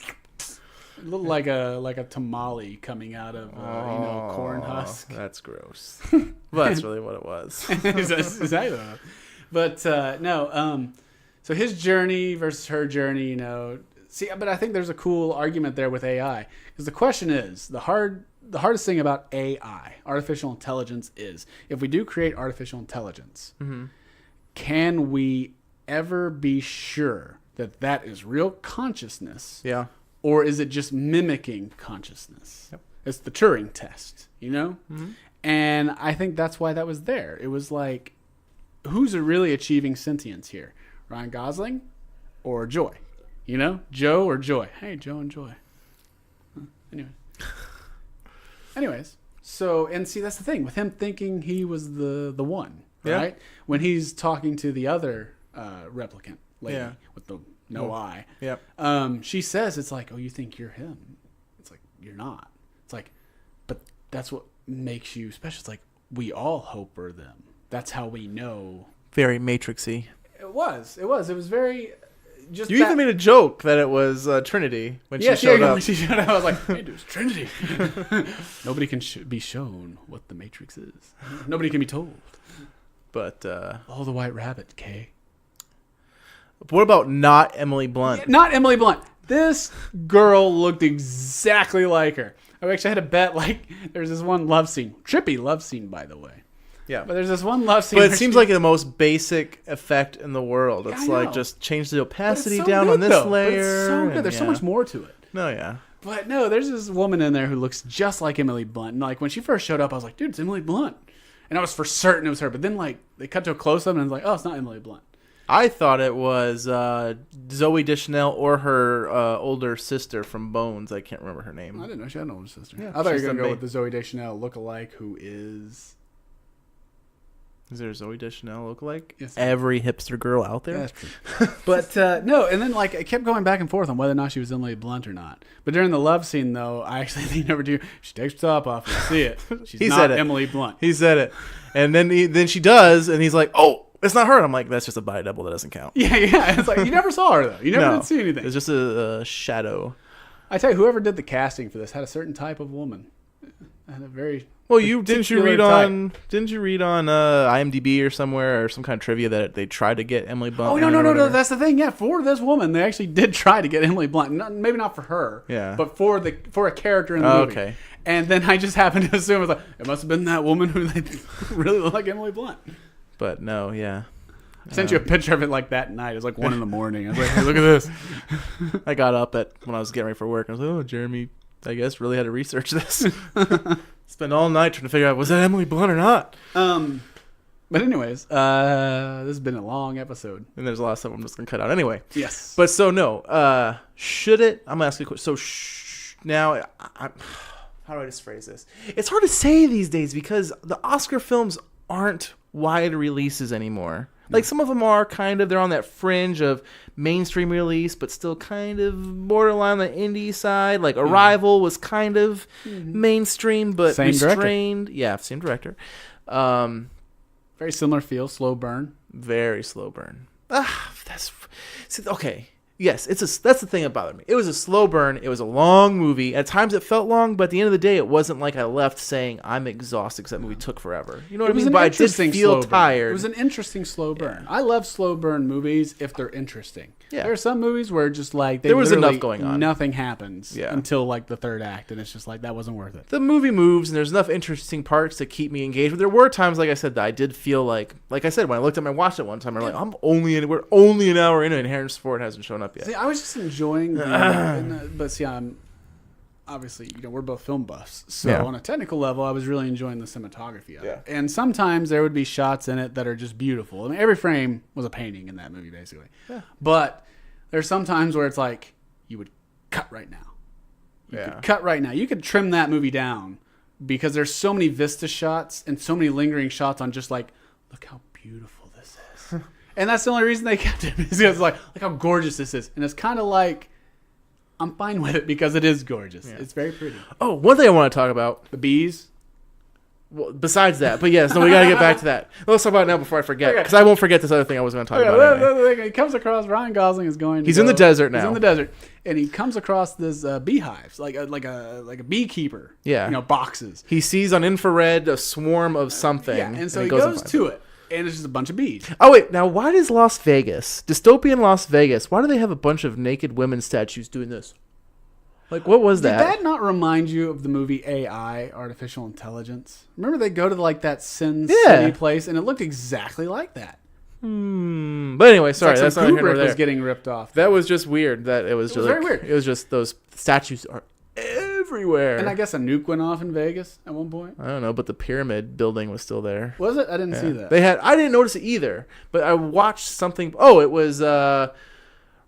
It looked like a tamale coming out of a corn husk. That's gross. But that's really what it was. Exactly. But no. So his journey versus her journey. See, but I think there's a cool argument there with AI, because the question is the hardest thing about AI, artificial intelligence, is if we do create artificial intelligence, can we ever be sure that that is real consciousness? Yeah. Or is it just mimicking consciousness? Yep. It's the Turing test, And I think that's why that was there. It was like, who's really achieving sentience here? Ryan Gosling or Joy? Joe or Joy? Hey, Joe and Joy. Anyways, so, and see, that's the thing. With him thinking he was the one, right? Yeah. When he's talking to the other replicant lady with the... No eye. Yep. She says, it's like, oh, you think you're him. It's like, you're not. It's like, but that's what makes you special. It's like, we all hope we're them. That's how we know. Very Matrixy. It was very... Just you even made a joke that it was Trinity when she showed up. When she showed up, I was like, hey, dude, it's Trinity. Nobody can be shown what the Matrix is. Nobody can be told. But... Oh, the White Rabbit, Kay. What about not Emily Blunt? Yeah, not Emily Blunt. This girl looked exactly like her. I actually had a bet, there's this one love scene. Trippy love scene, by the way. Yeah. But there's this one love scene. But it seems like the most basic effect in the world. It's like, just change the opacity down on this layer. But it's so good. There's so much more to it. No, yeah. But no, there's this woman in there who looks just like Emily Blunt. And when she first showed up, I was like, dude, it's Emily Blunt. And I was for certain it was her. But then, they cut to a close-up, and I was like, oh, it's not Emily Blunt. I thought it was Zooey Deschanel or her older sister from Bones. I can't remember her name. I didn't know she had an older sister. Yeah, I thought you were going to go with the Zooey Deschanel lookalike, who is... Is there a Zooey Deschanel lookalike? Yes. Every hipster girl out there? Yeah, that's true. But, no, and then, it kept going back and forth on whether or not she was Emily Blunt or not. But during the love scene, though, I actually leaned over to you. She takes her top off and you see it. She's not Emily Blunt. He said it. And then she does, and he's like, oh! It's not her. And I'm like, that's just a body double that doesn't count. Yeah. It's like, you never saw her, though. You never did see anything. It's just a shadow. I tell you, whoever did the casting for this had a certain type of woman. And a very... Well, didn't you read on IMDb or somewhere or some kind of trivia that they tried to get Emily Blunt? Oh, no. That's the thing. Yeah, for this woman, they actually did try to get Emily Blunt. Maybe not for her. Yeah. But for a character in the movie. Okay. And then I just happened to assume, it must have been that woman who they really looked like Emily Blunt. But no, yeah. I sent you a picture of it that night. It was 1 a.m. I was like, hey, look at this. I got up when I was getting ready for work. I was like, oh, Jeremy, I guess, really had to research this. Spend all night trying to figure out, was that Emily Blunt or not? But anyways, this has been a long episode. And there's a lot of stuff I'm just going to cut out anyway. Yes. But so, no. Should it? I'm going to ask you a question. So, now, how do I just phrase this? It's hard to say these days because the Oscar films aren't wide releases anymore. Some of them are they're on that fringe of mainstream release, but still kind of borderline on the indie side. Arrival was kind of mainstream, but same restrained. Director. Yeah, same director. Very similar feel, slow burn. Very slow burn. Okay. Yes, that's the thing that bothered me. It was a slow burn. It was a long movie. At times it felt long, but at the end of the day, it wasn't like I left saying I'm exhausted because that movie took forever. You know what I mean? But I did feel tired. It was an interesting slow burn. Yeah. I love slow burn movies if they're interesting. Yeah. There are some movies where just there was enough going on. Nothing happens until the third act, and it's just that wasn't worth it. The movie moves, and there's enough interesting parts to keep me engaged. But there were times, like I said, that I did feel like I said, when I looked at my watch at one time, we're only an hour in, and Harrison Ford hasn't shown up yet. See, I was just enjoying but see, I'm obviously, we're both film buffs, so on a technical level, I was really enjoying the cinematography of it. And sometimes there would be shots in it that are just beautiful. I mean, every frame was a painting in that movie, basically. Yeah. But there's some times where it's you would cut right now. You could cut right now. You could trim that movie down because there's so many vista shots and so many lingering shots on just like, look how beautiful this is. And that's the only reason they kept it, because it's like, look how gorgeous this is. And it's kind of like, I'm fine with it because it is gorgeous. Yeah. It's very pretty. Oh, one thing I want to talk about. The bees. Well, besides that, but yes, no, we got to get back to that. Let's talk about it now before I forget, because I won't forget this other thing I was going to talk about. Anyway. He comes across, Ryan Gosling is going. He's in the desert now. He's in the desert, and he comes across this beehives, like a beekeeper. Yeah, boxes. He sees on infrared a swarm of something. Yeah, and so he goes to it, and it's just a bunch of bees. Oh wait, now why does Las Vegas, dystopian Las Vegas, why do they have a bunch of naked women statues doing this? Like, what was that? Did that not remind you of the movie AI, Artificial Intelligence? Remember they go to like that Sin City place, and it looked exactly like that. But anyway, sorry, like that's not here nor there. Was getting ripped off. That was just weird. It was very weird. It was just those statues are everywhere. And I guess a nuke went off in Vegas at one point. I don't know, but the pyramid building was still there. Was it? I didn't see that. I didn't notice it either, but I watched something. Oh, it was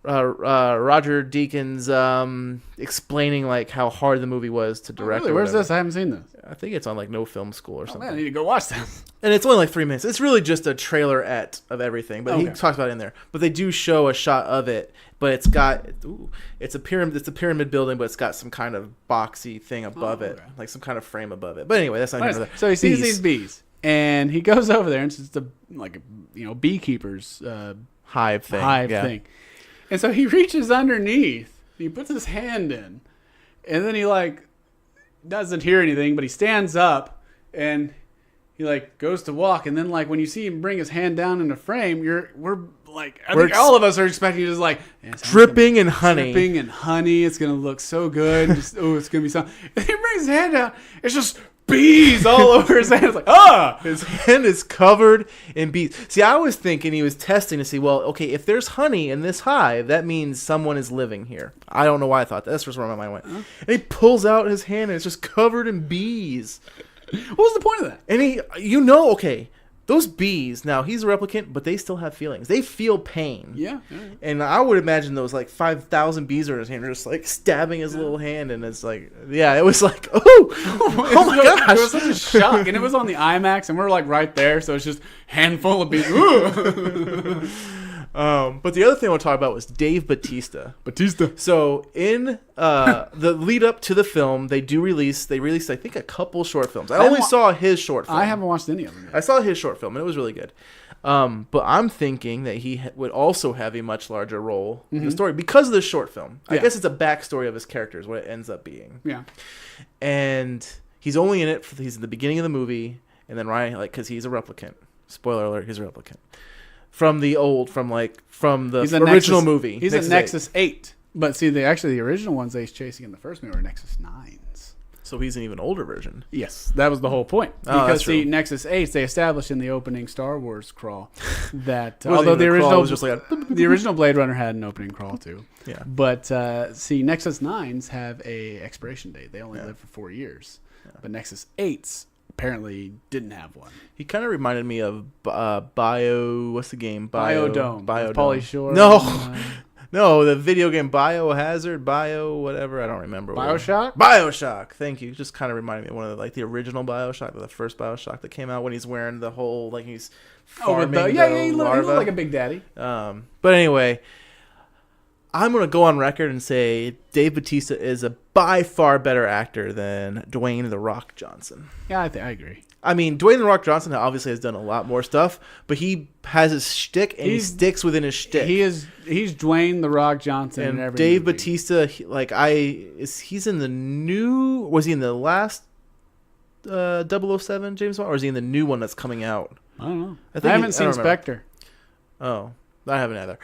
Roger Deakins explaining like how hard the movie was to direct. Really? Where's this? I haven't seen this. I think it's on like No Film School or something. Man, I need to go watch that. And it's only like 3 minutes. It's really just a trailerette of everything, but he talks about it in there. But they do show a shot of it, but it's got it's a pyramid. It's a pyramid building, but it's got some kind of boxy thing above it, like some kind of frame above it. But anyway, that's not another. So he sees these bees, and he goes over there, and it's just a beekeeper's hive thing. And so he reaches underneath, he puts his hand in, and then he like doesn't hear anything, but he stands up and he like goes to walk, and then like when you see him bring his hand down in the frame, I think all of us are expecting just like dripping in honey. Dripping in honey. It's gonna look so good. It's gonna be something. And he brings his hand down. It's just bees all over his hand. It's like, his hand is covered in bees. See, I was thinking he was testing to see, well, okay, if there's honey in this hive, that means someone is living here. I don't know why I thought that. That's just where my mind went. And he pulls out his hand and it's just covered in bees. What was the point of that? And okay, those bees, now he's a replicant, but they still have feelings. They feel pain. Yeah. And I would imagine those like 5,000 bees are in his hand, just like stabbing his little hand. And it's like, it was like, oh my gosh. It was such a shock. And it was on the IMAX, and we're like right there. So it's just handful of bees. But the other thing I want to talk about was Dave Bautista. So in the lead up to the film, they released I think a couple short films. I only saw his short film. I haven't watched any of them yet. I saw his short film and it was really good. But I'm thinking that he would also have a much larger role in the story because of this short film. I guess it's a backstory of his character is what it ends up being. Yeah. And he's only in it he's in the beginning of the movie, and then Ryan, like, because he's a replicant. Spoiler alert, he's a replicant. From the original movie. He's a Nexus 8. But see, the original ones they was chasing in the first movie were Nexus 9s. So he's an even older version. Yes, that was the whole point. Because see, Nexus 8s, they established in the opening Star Wars crawl that although the original was just like the original Blade Runner had an opening crawl too. Yeah. But see, Nexus 9s have a expiration date. They only live for 4 years. Yeah. But Nexus 8s apparently didn't have one. He kind of reminded me of what's the game? Biodome. Pauly Shore. No, the video game Biohazard, whatever. I don't remember. Bioshock. Thank you. Just kind of reminded me of one of the original Bioshock, the first Bioshock that came out when he's wearing the whole he's farming he looked like a big daddy. But anyway, I'm gonna go on record and say Dave Bautista is a by far better actor than Dwayne "The Rock" Johnson. Yeah, I agree. I mean, Dwayne "The Rock" Johnson obviously has done a lot more stuff, but he has his shtick and he sticks within his shtick. He's Dwayne "The Rock" Johnson in every Dave movie. Bautista, he's in the new? Was he in the last 007 James Bond, or is he in the new one that's coming out? I don't know. I haven't seen Spectre. Oh, I haven't either.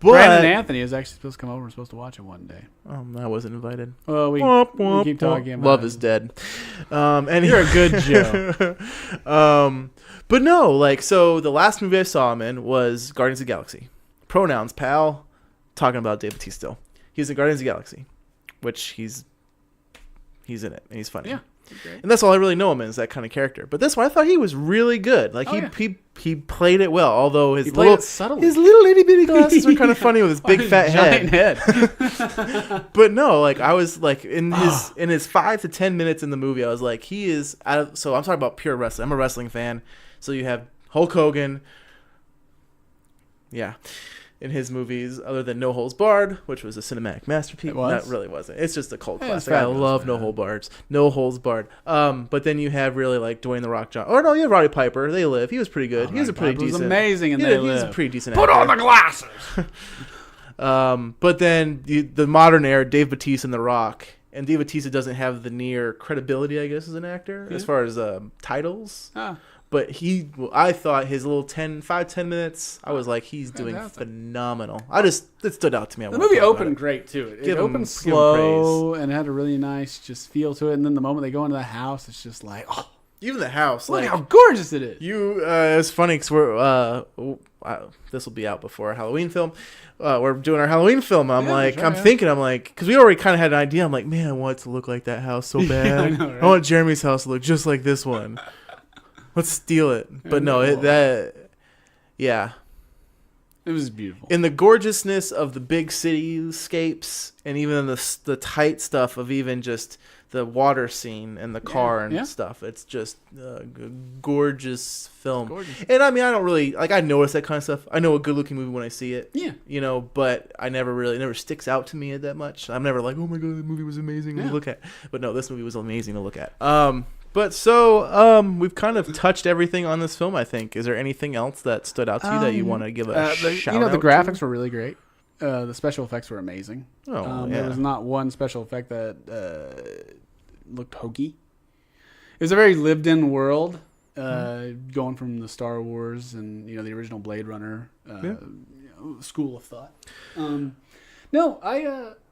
But Brandon Anthony is actually supposed to come over. We're supposed to watch it one day. I wasn't invited. Well, we keep talking about Love is dead. And you're a good Joe. But no, so the last movie I saw him in was Guardians of the Galaxy. Pronouns, pal. Talking about Dave Bautista. He's in Guardians of the Galaxy, which he's in it and he's funny. Yeah. And that's all I really know him as, that kind of character. But this one, I thought he was really good. Like he played it well, although his little itty bitty glasses are kind of funny with his big fat head. But no, like I was like in his 5 to 10 minutes in the movie, I was like, he is so I'm talking about pure wrestling. I'm a wrestling fan. So you have Hulk Hogan. Yeah. In his movies, other than No Holds Barred, which was a cinematic masterpiece. That really wasn't. It's just a cult classic. I love No Holds Barred. But then you have really like Dwayne The Rock Johnson. Or no, you have Roddy Piper. They Live. He was pretty good. He was a pretty decent. He was amazing in They Live. He was a pretty decent Put actor. on the glasses. But then the modern era, Dave Bautista and The Rock. And Dave Bautista doesn't have the near credibility, I guess, as an actor as far as titles. But I thought his little 5-10 minutes, I was like, he's doing phenomenal. It stood out to me. The movie opened great, too. It opened slow and it had a really nice just feel to it. And then the moment they go into the house, it's just like, oh. Even the house. Look how gorgeous it is. It's funny because this will be out before our Halloween film. We're doing our Halloween film. I'm thinking, because we already kind of had an idea. I'm like, man, I want it to look like that house so bad. I know, right? I want Jeremy's house to look just like this one. Let's steal it. But no, yeah. It was beautiful. In the gorgeousness of the big cityscapes and even in the tight stuff of even just the water scene and the car and stuff. It's just a gorgeous film. And I mean, I don't really, I notice that kind of stuff. I know a good looking movie when I see it. Yeah. But it never sticks out to me that much. I'm never like, oh my God, the movie was amazing to look at. But no, this movie was amazing to look at. But so we've kind of touched everything on this film, I think. Is there anything else that stood out to you that you want to give a shout out the graphics were really great. The special effects were amazing. Oh, There was not one special effect that looked hokey. It was a very lived-in world, going from the Star Wars and the original Blade Runner school of thought.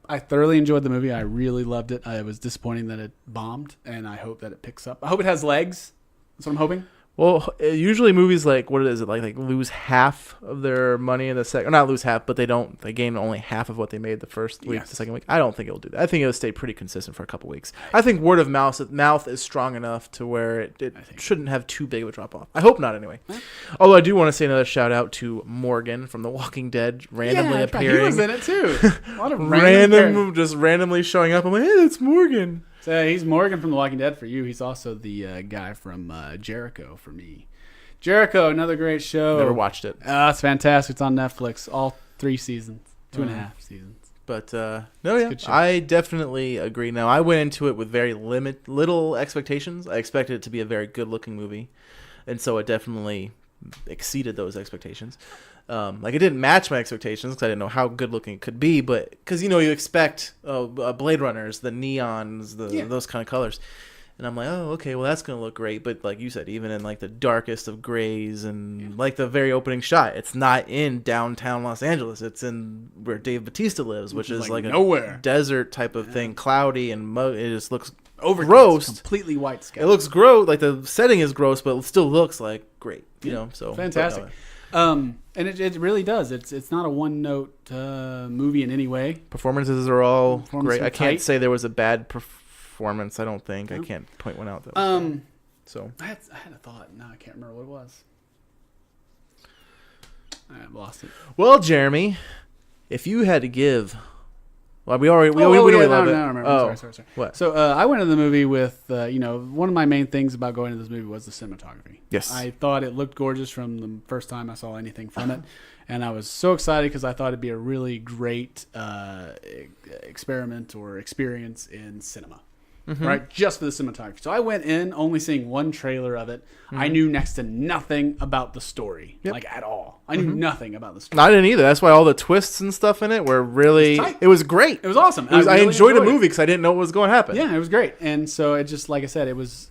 I thoroughly enjoyed the movie. I really loved it. I was disappointed that it bombed, and I hope that it picks up. I hope it has legs. That's what I'm hoping. Well, usually movies what is it like lose half of their money in the second, or not lose half, but they gain only half of what they made the first week, the second week. I don't think it'll do that. I think it'll stay pretty consistent for a couple weeks. I think word of mouth is strong enough to where it shouldn't have too big of a drop off. I hope not anyway. Although I do want to say another shout out to Morgan from The Walking Dead randomly appearing. He was in it too. A lot of randomly showing up. I'm like, hey, it's Morgan. So he's Morgan from The Walking Dead for you. He's also the guy from Jericho for me. Jericho, another great show. Never watched it. It's fantastic. It's on Netflix. All 3 seasons. 2.5 seasons. But I definitely agree. Now, I went into it with very little expectations. I expected it to be a very good-looking movie. And so it definitely exceeded those expectations. It didn't match my expectations because I didn't know how good looking it could be, but because you expect Blade Runners, the neons, those kind of colors, and I'm like, oh, okay, well that's gonna look great. But like you said, even in the darkest of grays and the very opening shot, it's not in downtown Los Angeles. It's in where Dave Bautista lives, which is like nowhere. A desert type of thing, cloudy and it just looks gross, completely white sky. It looks gross, like the setting is gross, but it still looks like great. So fantastic. And it really does. It's not a one-note movie in any way. Performances are all great. I can't say there was a bad performance. I don't think. No. I can't point one out. That was so I had a thought. No, I can't remember what it was. I've lost it. Well, Jeremy, if you had to give. Well, we love it. No, I remember. Oh, sorry. What? So I went to the movie with, one of my main things about going to this movie was the cinematography. Yes. I thought it looked gorgeous from the first time I saw anything from it. And I was so excited because I thought it'd be a really great experiment or experience in cinema. Mm-hmm. Right? Just for the cinematography. So I went in only seeing one trailer of it. Mm-hmm. I knew next to nothing about the story. Yep. At all. I knew nothing about the story. I didn't either. That's why all the twists and stuff in it were really... It was great. It was awesome. I really enjoyed the movie because I didn't know what was going to happen. Yeah, it was great. And so it just, like I said,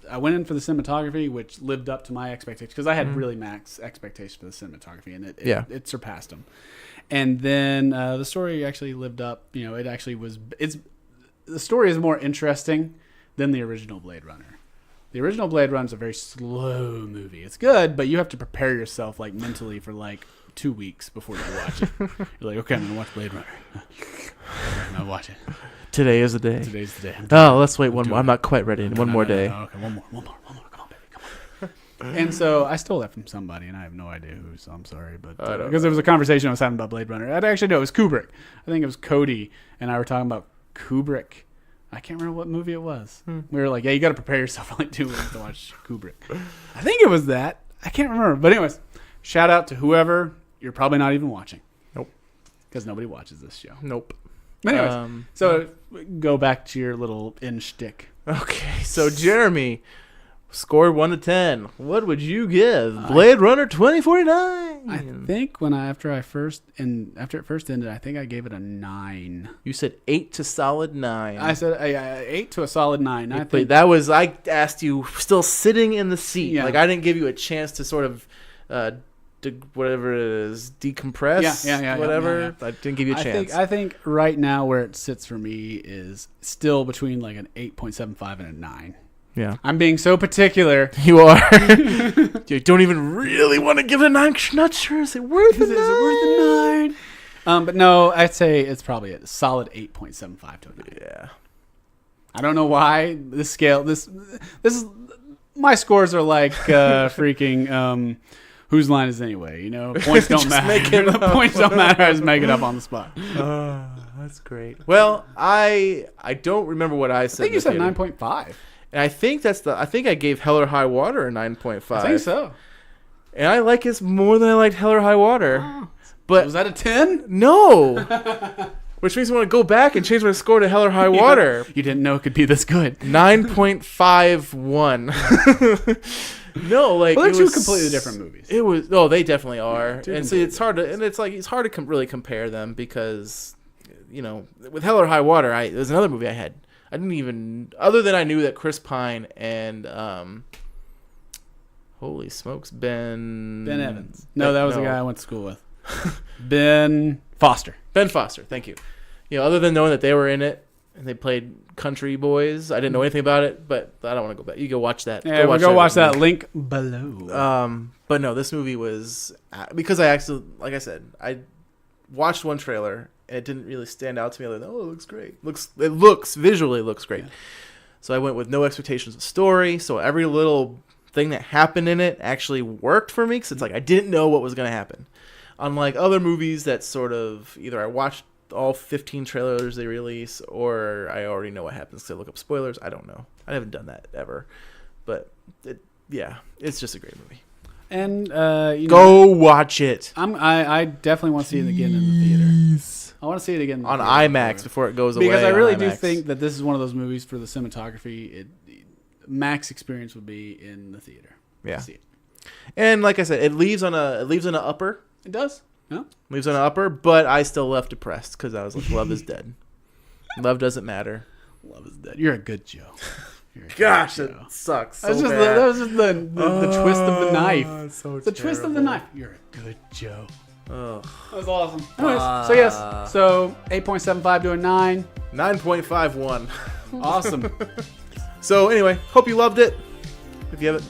I went in for the cinematography, which lived up to my expectations. Because I had really max expectations for the cinematography. And it surpassed them. And then the story actually lived up. It actually was... The story is more interesting than the original Blade Runner. The original Blade Runner is a very slow movie. It's good, but you have to prepare yourself mentally for 2 weeks before you watch it. You're like, okay, I'm gonna watch Blade Runner. I'm gonna watch it. Today is the day. Today's the day. Oh, let's wait one more. I'm not quite ready. One more day. No, okay, one more. Come on, baby, come on. And so I stole that from somebody, and I have no idea who. So I'm sorry, but because there was a conversation I was having about Blade Runner. I'd actually know it was Kubrick. I think it was Cody and I were talking about Kubrick. I can't remember what movie it was. We were like, yeah, you got to prepare yourself for like 2 weeks to watch Kubrick. I think it was that. I can't remember. But anyways, shout out to whoever you're probably not even watching. Nope. Because nobody watches this show. Nope. Anyways, so go back to your little in shtick. Okay, so Jeremy scored 1 to 10. What would you give Blade Runner 2049? I think after it first ended, I think I gave it a 9. You said 8 to solid 9. I said 8 to a solid 9. I think that was, I asked you still sitting in the seat. Yeah. Like I didn't give you a chance to sort of whatever it is, decompress. Whatever. Yeah. I didn't give you a chance. I think right now where it sits for me is still between like an 8.75 and a 9. Yeah. I'm being so particular. You are. You don't even really want to give it a 9. Not sure. Is it worth a 9? Is it worth a 9? But no, I'd say it's probably a solid 8.75 to a 9. Yeah. I don't know why this scale. This is my scores are like freaking. Whose line is it anyway? You know, points don't matter. The points don't matter. I just make it up on the spot. That's great. Well, I don't remember what I said. I think you said 9.5. And I think I think I gave Hell or High Water a 9.5. I think so. And I like it more than I liked Hell or High Water. Oh. But was that a 10? No. Which makes me want to go back and change my score to Hell or High Water. You didn't know it could be this good. 9.51. No, like well, they're two completely different movies. It was. Oh, they definitely are. Yeah, and so it's hard to, and it's hard to really compare them because, you know, with Hell or High Water, there's another movie I didn't even, other than I knew that Chris Pine and holy smokes, Ben Evans. No, that was the guy I went to school with. Ben Foster. Ben Foster. Thank you. You know, other than knowing that they were in it and they played Country Boys, I didn't know anything about it, but I don't want to go back. You go watch that. Yeah, go watch that link below. But no, this movie was, because I actually, like I said, I watched one trailer and it didn't really stand out to me other than, oh, it looks great. Visually looks great. Yeah. So I went with no expectations of story. So every little thing that happened in it actually worked for me because it's like I didn't know what was going to happen. Unlike other movies that sort of either I watched all 15 trailers they release or I already know what happens because I look up spoilers. I don't know. I haven't done that ever. But it's just a great movie. And go watch it. I definitely want to see it again in the theater. I want to see it again on IMAX before it goes away. Because I really do think that this is one of those movies for the cinematography. Max experience would be in the theater. Yeah. See it. And like I said, it leaves on an upper. It does. No. Leaves on an upper, but I still left depressed because I was like, love is dead. Love doesn't matter. Love is dead. You're a good Joe. Gosh, that sucks. That was just the twist of the knife. So the twist of the knife. You're a good Joe. Oh. That was awesome. Anyways, so yes. So 8.75 to a 9. 9.51. Awesome. So anyway, hope you loved it. If you haven't,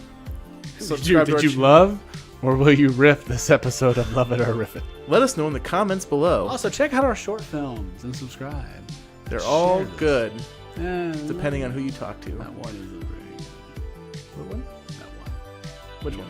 did you love? Or will you riff this episode of Love It or Riff It? Let us know in the comments below. Also, check out our short films and subscribe. They're all good, depending on who you talk to. That one is very good. What one? That one. Which one?